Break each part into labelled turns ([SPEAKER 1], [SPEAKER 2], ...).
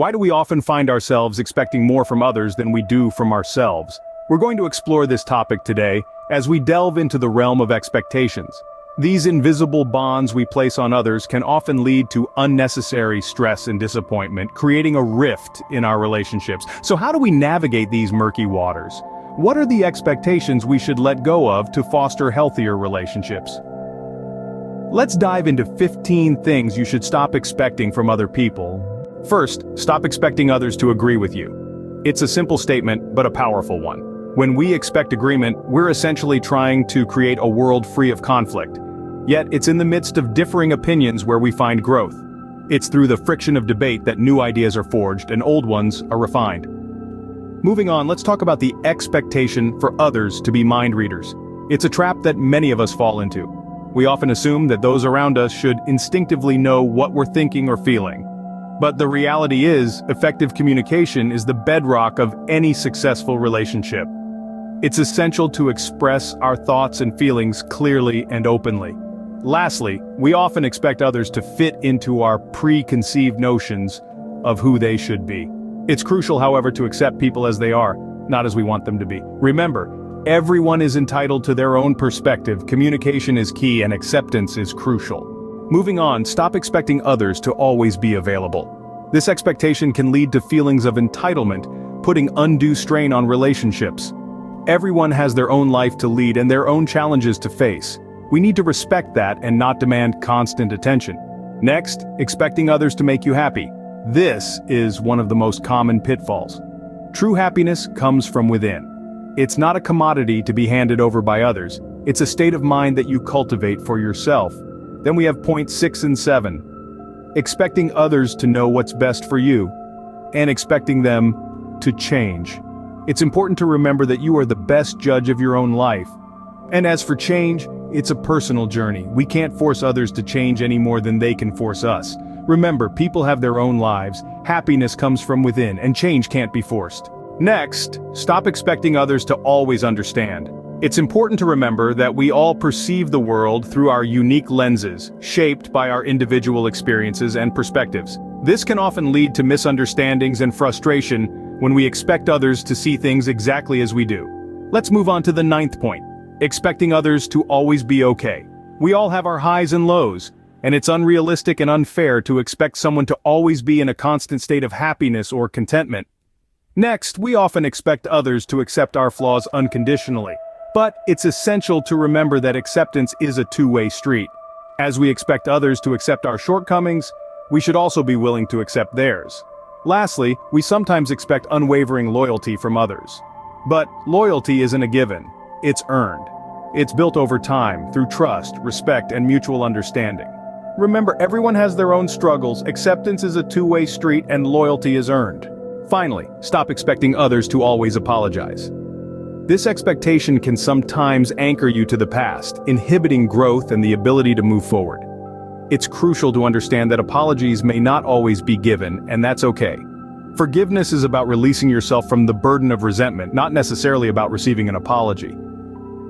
[SPEAKER 1] Why do we often find ourselves expecting more from others than we do from ourselves? We're going to explore this topic today as we delve into the realm of expectations. These invisible bonds we place on others can often lead to unnecessary stress and disappointment, creating a rift in our relationships. So how do we navigate these murky waters? What are the expectations we should let go of to foster healthier relationships? Let's dive into 15 things you should stop expecting from other people. First, stop expecting others to agree with you. It's a simple statement, but a powerful one. When we expect agreement, we're essentially trying to create a world free of conflict. Yet, it's in the midst of differing opinions where we find growth. It's through the friction of debate that new ideas are forged and old ones are refined. Moving on, let's talk about the expectation for others to be mind readers. It's a trap that many of us fall into. We often assume that those around us should instinctively know what we're thinking or feeling. But the reality is, effective communication is the bedrock of any successful relationship. It's essential to express our thoughts and feelings clearly and openly. Lastly, we often expect others to fit into our preconceived notions of who they should be. It's crucial, however, to accept people as they are, not as we want them to be. Remember, everyone is entitled to their own perspective. Communication is key and acceptance is crucial. Moving on, stop expecting others to always be available. This expectation can lead to feelings of entitlement, putting undue strain on relationships. Everyone has their own life to lead and their own challenges to face. We need to respect that and not demand constant attention. Next, expecting others to make you happy. This is one of the most common pitfalls. True happiness comes from within. It's not a commodity to be handed over by others. It's a state of mind that you cultivate for yourself. Then we have points 6 and 7. Expecting others to know what's best for you, and expecting them to change. It's important to remember that you are the best judge of your own life. And as for change, it's a personal journey. We can't force others to change any more than they can force us. Remember, people have their own lives, happiness comes from within, and change can't be forced. Next, stop expecting others to always understand. It's important to remember that we all perceive the world through our unique lenses, shaped by our individual experiences and perspectives. This can often lead to misunderstandings and frustration when we expect others to see things exactly as we do. Let's move on to the 9th point, expecting others to always be okay. We all have our highs and lows, and it's unrealistic and unfair to expect someone to always be in a constant state of happiness or contentment. Next, we often expect others to accept our flaws unconditionally. But it's essential to remember that acceptance is a two-way street. As we expect others to accept our shortcomings, we should also be willing to accept theirs. Lastly, we sometimes expect unwavering loyalty from others. But loyalty isn't a given, it's earned. It's built over time, through trust, respect, and mutual understanding. Remember, everyone has their own struggles, acceptance is a two-way street, and loyalty is earned. Finally, stop expecting others to always apologize. This expectation can sometimes anchor you to the past, inhibiting growth and the ability to move forward. It's crucial to understand that apologies may not always be given, and that's okay. Forgiveness is about releasing yourself from the burden of resentment, not necessarily about receiving an apology.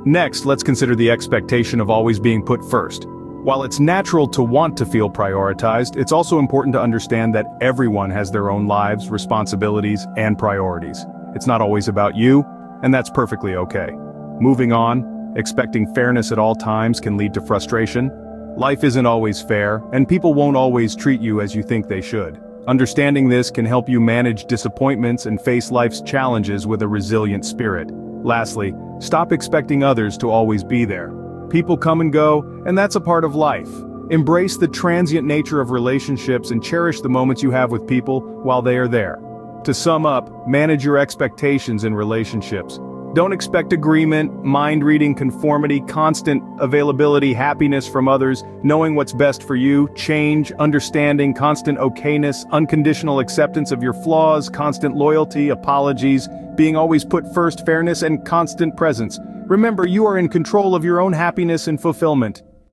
[SPEAKER 1] Next, let's consider the expectation of always being put first. While it's natural to want to feel prioritized, it's also important to understand that everyone has their own lives, responsibilities, and priorities. It's not always about you, and that's perfectly okay. Moving on, expecting fairness at all times can lead to frustration. Life isn't always fair, and people won't always treat you as you think they should. Understanding this can help you manage disappointments and face life's challenges with a resilient spirit. Lastly, stop expecting others to always be there. People come and go, and that's a part of life. Embrace the transient nature of relationships and cherish the moments you have with people while they are there. To sum up, manage your expectations in relationships. Don't expect agreement, mind-reading, conformity, constant availability, happiness from others, knowing what's best for you, change, understanding, constant okayness, unconditional acceptance of your flaws, constant loyalty, apologies, being always put first, fairness, and constant presence. Remember, you are in control of your own happiness and fulfillment.